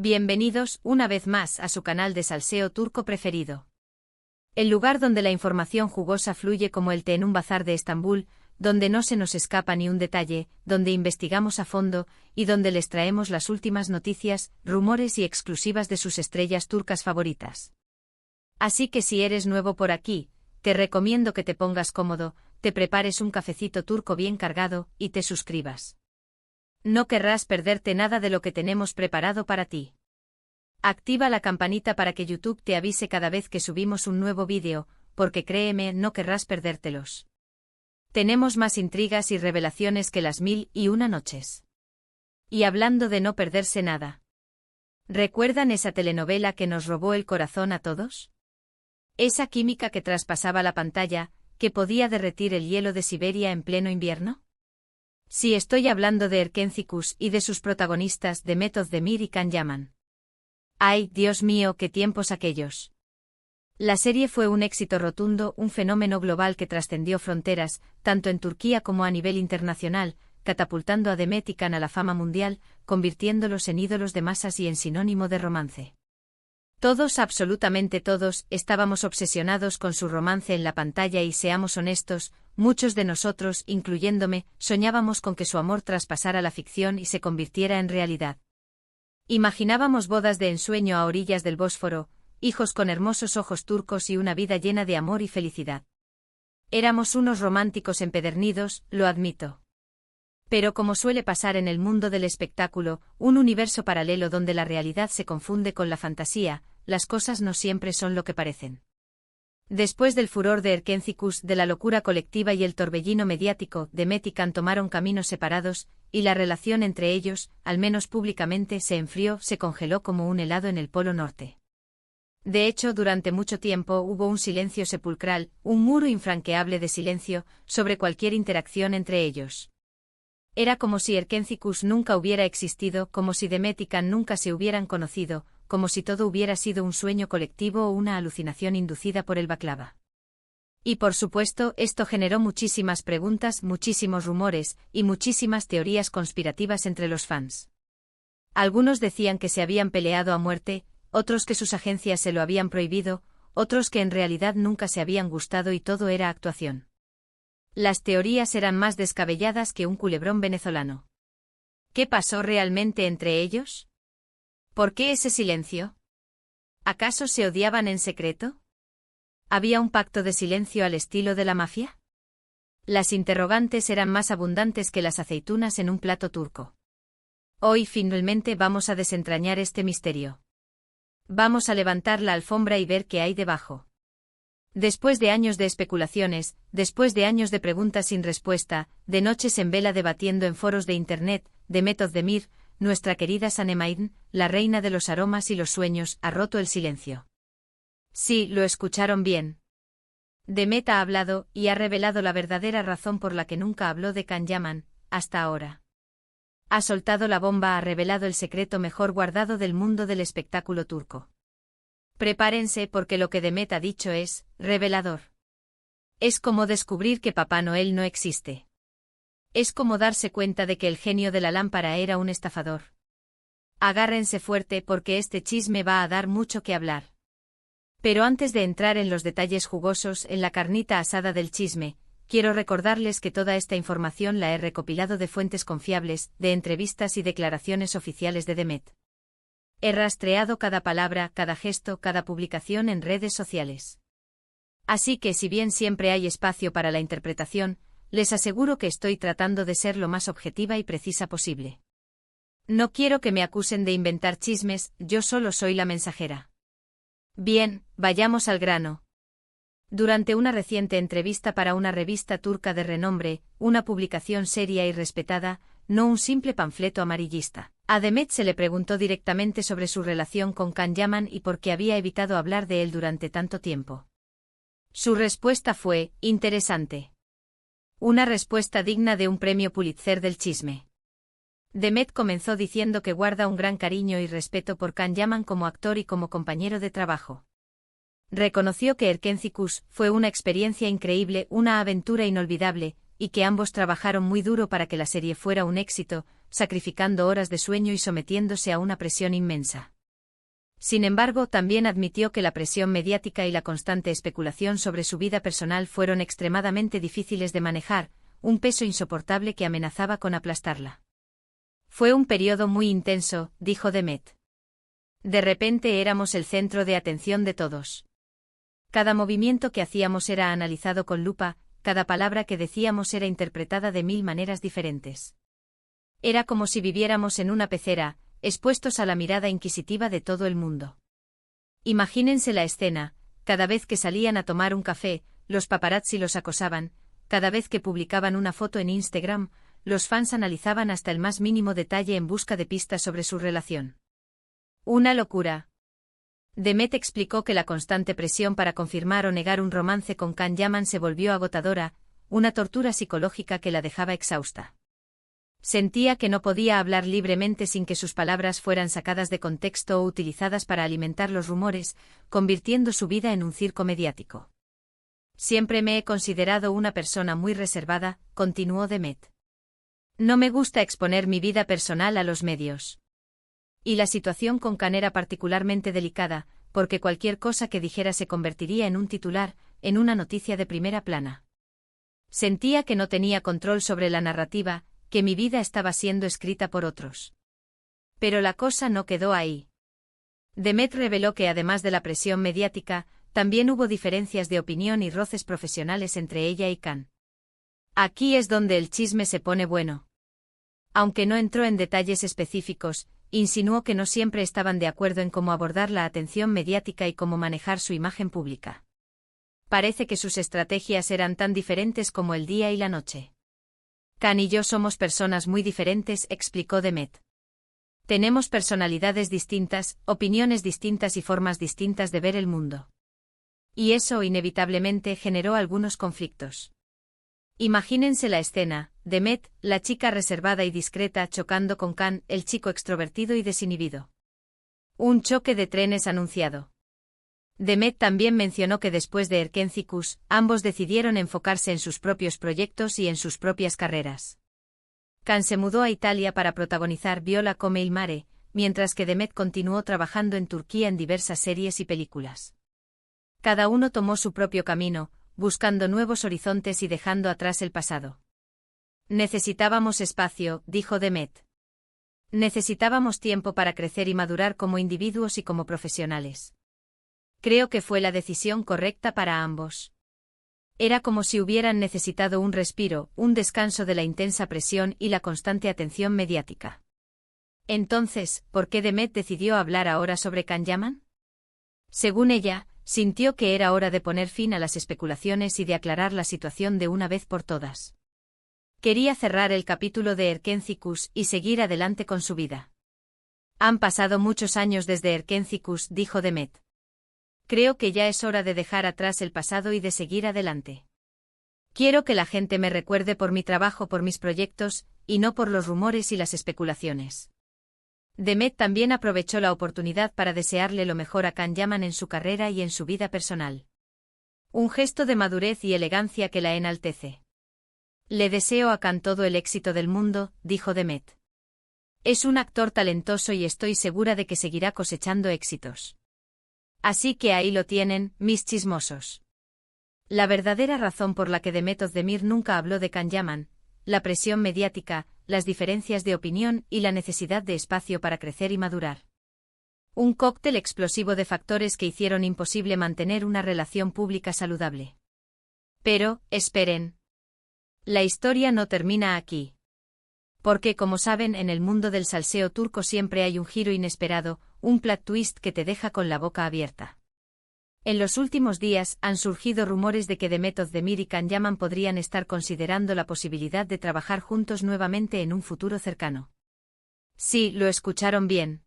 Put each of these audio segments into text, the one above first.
Bienvenidos, una vez más, a su canal de salseo turco preferido. El lugar donde la información jugosa fluye como el té en un bazar de Estambul, donde no se nos escapa ni un detalle, donde investigamos a fondo, y donde les traemos las últimas noticias, rumores y exclusivas de sus estrellas turcas favoritas. Así que si eres nuevo por aquí, te recomiendo que te pongas cómodo, te prepares un cafecito turco bien cargado, y te suscribas. No querrás perderte nada de lo que tenemos preparado para ti. Activa la campanita para que YouTube te avise cada vez que subimos un nuevo vídeo, porque créeme, no querrás perdértelos. Tenemos más intrigas y revelaciones que las 1001 noches. Y hablando de no perderse nada. ¿Recuerdan esa telenovela que nos robó el corazón a todos? Esa química que traspasaba la pantalla, que podía derretir el hielo de Siberia en pleno invierno. Sí, estoy hablando de Erkenci y de sus protagonistas Demet Özdemir y Can Yaman. ¡Ay, Dios mío, qué tiempos aquellos! La serie fue un éxito rotundo, un fenómeno global que trascendió fronteras, tanto en Turquía como a nivel internacional, catapultando a Demet y Can a la fama mundial, convirtiéndolos en ídolos de masas y en sinónimo de romance. Todos, absolutamente todos, estábamos obsesionados con su romance en la pantalla y seamos honestos, muchos de nosotros, incluyéndome, soñábamos con que su amor traspasara la ficción y se convirtiera en realidad. Imaginábamos bodas de ensueño a orillas del Bósforo, hijos con hermosos ojos turcos y una vida llena de amor y felicidad. Éramos unos románticos empedernidos, lo admito. Pero como suele pasar en el mundo del espectáculo, un universo paralelo donde la realidad se confunde con la fantasía, las cosas no siempre son lo que parecen. Después del furor de Erkenci, de la locura colectiva y el torbellino mediático, Demet y Can tomaron caminos separados, y la relación entre ellos, al menos públicamente, se enfrió, se congeló como un helado en el Polo Norte. De hecho, durante mucho tiempo hubo un silencio sepulcral, un muro infranqueable de silencio, sobre cualquier interacción entre ellos. Era como si Erkenci nunca hubiera existido, como si Demet y Can nunca se hubieran conocido, como si todo hubiera sido un sueño colectivo o una alucinación inducida por el baklava. Y por supuesto, esto generó muchísimas preguntas, muchísimos rumores, y muchísimas teorías conspirativas entre los fans. Algunos decían que se habían peleado a muerte, otros que sus agencias se lo habían prohibido, otros que en realidad nunca se habían gustado y todo era actuación. Las teorías eran más descabelladas que un culebrón venezolano. ¿Qué pasó realmente entre ellos? ¿Por qué ese silencio? ¿Acaso se odiaban en secreto? ¿Había un pacto de silencio al estilo de la mafia? Las interrogantes eran más abundantes que las aceitunas en un plato turco. Hoy finalmente vamos a desentrañar este misterio. Vamos a levantar la alfombra y ver qué hay debajo. Después de años de especulaciones, después de años de preguntas sin respuesta, de noches en vela debatiendo en foros de internet, Demet Özdemir, nuestra querida Sanemayden, la reina de los aromas y los sueños, ha roto el silencio. Sí, lo escucharon bien. Demet ha hablado, y ha revelado la verdadera razón por la que nunca habló de Can Yaman, hasta ahora. Ha soltado la bomba, ha revelado el secreto mejor guardado del mundo del espectáculo turco. Prepárense porque lo que Demet ha dicho es revelador. Es como descubrir que Papá Noel no existe. Es como darse cuenta de que el genio de la lámpara era un estafador. Agárrense fuerte porque este chisme va a dar mucho que hablar. Pero antes de entrar en los detalles jugosos, en la carnita asada del chisme, quiero recordarles que toda esta información la he recopilado de fuentes confiables, de entrevistas y declaraciones oficiales de Demet. He rastreado cada palabra, cada gesto, cada publicación en redes sociales. Así que si bien siempre hay espacio para la interpretación, les aseguro que estoy tratando de ser lo más objetiva y precisa posible. No quiero que me acusen de inventar chismes, yo solo soy la mensajera. Bien, vayamos al grano. Durante una reciente entrevista para una revista turca de renombre, una publicación seria y respetada, no un simple panfleto amarillista, a Demet se le preguntó directamente sobre su relación con Can Yaman y por qué había evitado hablar de él durante tanto tiempo. Su respuesta fue interesante. Una respuesta digna de un premio Pulitzer del chisme. Demet comenzó diciendo que guarda un gran cariño y respeto por Can Yaman como actor y como compañero de trabajo. Reconoció que Erkenci fue una experiencia increíble, una aventura inolvidable, y que ambos trabajaron muy duro para que la serie fuera un éxito, sacrificando horas de sueño y sometiéndose a una presión inmensa. Sin embargo, también admitió que la presión mediática y la constante especulación sobre su vida personal fueron extremadamente difíciles de manejar, un peso insoportable que amenazaba con aplastarla. Fue un periodo muy intenso, dijo Demet. De repente éramos el centro de atención de todos. Cada movimiento que hacíamos era analizado con lupa, cada palabra que decíamos era interpretada de 1000 maneras diferentes. Era como si viviéramos en una pecera, expuestos a la mirada inquisitiva de todo el mundo. Imagínense la escena: cada vez que salían a tomar un café, los paparazzi los acosaban; cada vez que publicaban una foto en Instagram, los fans analizaban hasta el más mínimo detalle en busca de pistas sobre su relación. Una locura. Demet explicó que la constante presión para confirmar o negar un romance con Can Yaman se volvió agotadora, una tortura psicológica que la dejaba exhausta. Sentía que no podía hablar libremente sin que sus palabras fueran sacadas de contexto o utilizadas para alimentar los rumores, convirtiendo su vida en un circo mediático. Siempre me he considerado una persona muy reservada, continuó Demet. No me gusta exponer mi vida personal a los medios. Y la situación con Can era particularmente delicada, porque cualquier cosa que dijera se convertiría en un titular, en una noticia de primera plana. Sentía que no tenía control sobre la narrativa, que mi vida estaba siendo escrita por otros. Pero la cosa no quedó ahí. Demet reveló que además de la presión mediática, también hubo diferencias de opinión y roces profesionales entre ella y Can. Aquí es donde el chisme se pone bueno. Aunque no entró en detalles específicos, insinuó que no siempre estaban de acuerdo en cómo abordar la atención mediática y cómo manejar su imagen pública. Parece que sus estrategias eran tan diferentes como el día y la noche. Can y yo somos personas muy diferentes, explicó Demet. Tenemos personalidades distintas, opiniones distintas y formas distintas de ver el mundo. Y eso inevitablemente generó algunos conflictos. Imagínense la escena: Demet, la chica reservada y discreta, chocando con Can, el chico extrovertido y desinhibido. Un choque de trenes anunciado. Demet también mencionó que después de Erkencikus, ambos decidieron enfocarse en sus propios proyectos y en sus propias carreras. Can se mudó a Italia para protagonizar Viola come il mare, mientras que Demet continuó trabajando en Turquía en diversas series y películas. Cada uno tomó su propio camino, buscando nuevos horizontes y dejando atrás el pasado. Necesitábamos espacio, dijo Demet. Necesitábamos tiempo para crecer y madurar como individuos y como profesionales. Creo que fue la decisión correcta para ambos. Era como si hubieran necesitado un respiro, un descanso de la intensa presión y la constante atención mediática. Entonces, ¿por qué Demet decidió hablar ahora sobre Can Yaman? Según ella, sintió que era hora de poner fin a las especulaciones y de aclarar la situación de una vez por todas. Quería cerrar el capítulo de Erkencikus y seguir adelante con su vida. Han pasado muchos años desde Erkencikus, dijo Demet. Creo que ya es hora de dejar atrás el pasado y de seguir adelante. Quiero que la gente me recuerde por mi trabajo, por mis proyectos, y no por los rumores y las especulaciones. Demet también aprovechó la oportunidad para desearle lo mejor a Can Yaman en su carrera y en su vida personal. Un gesto de madurez y elegancia que la enaltece. Le deseo a Can todo el éxito del mundo, dijo Demet. Es un actor talentoso y estoy segura de que seguirá cosechando éxitos. Así que ahí lo tienen, mis chismosos. La verdadera razón por la que Demet Özdemir nunca habló de Can Yaman: la presión mediática, las diferencias de opinión y la necesidad de espacio para crecer y madurar. Un cóctel explosivo de factores que hicieron imposible mantener una relación pública saludable. Pero, esperen. La historia no termina aquí. Porque, como saben, en el mundo del salseo turco siempre hay un giro inesperado, un plot twist que te deja con la boca abierta. En los últimos días han surgido rumores de que Demet Özdemir y Can Yaman podrían estar considerando la posibilidad de trabajar juntos nuevamente en un futuro cercano. Sí, lo escucharon bien.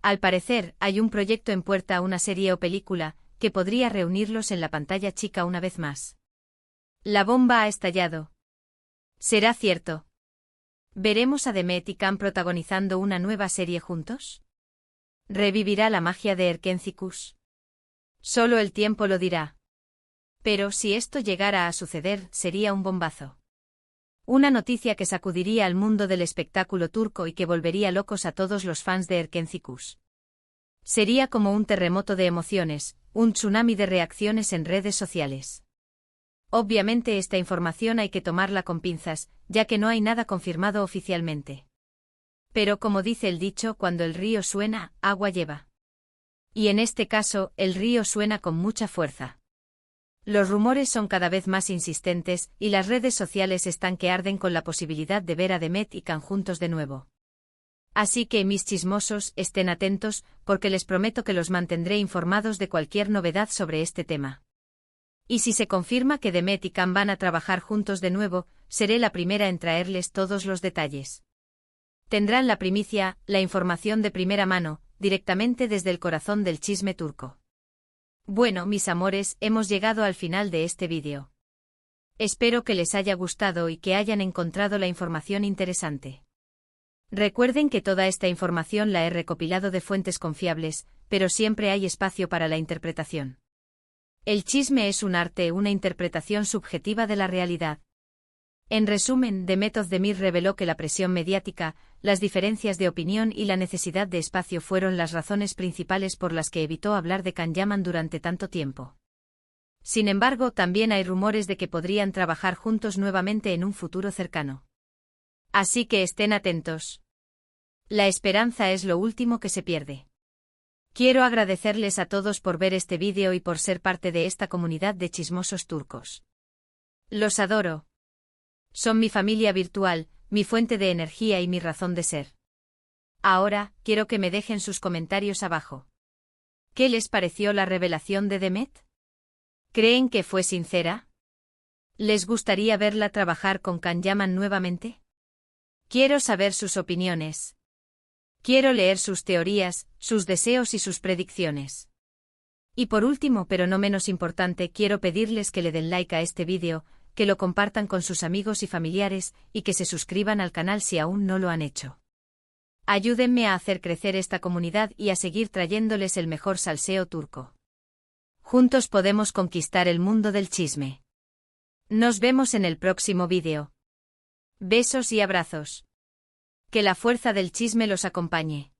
Al parecer, hay un proyecto en puerta, una serie o película, que podría reunirlos en la pantalla chica una vez más. La bomba ha estallado. ¿Será cierto? ¿Veremos a Demet y Can protagonizando una nueva serie juntos? ¿Revivirá la magia de Erkencikus? Solo el tiempo lo dirá. Pero si esto llegara a suceder, sería un bombazo. Una noticia que sacudiría al mundo del espectáculo turco y que volvería locos a todos los fans de Erkencikus. Sería como un terremoto de emociones, un tsunami de reacciones en redes sociales. Obviamente esta información hay que tomarla con pinzas, ya que no hay nada confirmado oficialmente. Pero como dice el dicho, cuando el río suena, agua lleva. Y en este caso, el río suena con mucha fuerza. Los rumores son cada vez más insistentes, y las redes sociales están que arden con la posibilidad de ver a Demet y Can juntos de nuevo. Así que, mis chismosos, estén atentos, porque les prometo que los mantendré informados de cualquier novedad sobre este tema. Y si se confirma que Demet y Can van a trabajar juntos de nuevo, seré la primera en traerles todos los detalles. Tendrán la primicia, la información de primera mano, directamente desde el corazón del chisme turco. Bueno, mis amores, hemos llegado al final de este vídeo. Espero que les haya gustado y que hayan encontrado la información interesante. Recuerden que toda esta información la he recopilado de fuentes confiables, pero siempre hay espacio para la interpretación. El chisme es un arte, una interpretación subjetiva de la realidad. En resumen, Demet Özdemir reveló que la presión mediática, las diferencias de opinión y la necesidad de espacio fueron las razones principales por las que evitó hablar de Can Yaman durante tanto tiempo. Sin embargo, también hay rumores de que podrían trabajar juntos nuevamente en un futuro cercano. Así que estén atentos. La esperanza es lo último que se pierde. Quiero agradecerles a todos por ver este vídeo y por ser parte de esta comunidad de chismosos turcos. Los adoro. Son mi familia virtual, mi fuente de energía y mi razón de ser. Ahora, quiero que me dejen sus comentarios abajo. ¿Qué les pareció la revelación de Demet? ¿Creen que fue sincera? ¿Les gustaría verla trabajar con Can Yaman nuevamente? Quiero saber sus opiniones. Quiero leer sus teorías, sus deseos y sus predicciones. Y por último, pero no menos importante, quiero pedirles que le den like a este vídeo, que lo compartan con sus amigos y familiares, y que se suscriban al canal si aún no lo han hecho. Ayúdenme a hacer crecer esta comunidad y a seguir trayéndoles el mejor salseo turco. Juntos podemos conquistar el mundo del chisme. Nos vemos en el próximo vídeo. Besos y abrazos. Que la fuerza del chisme los acompañe.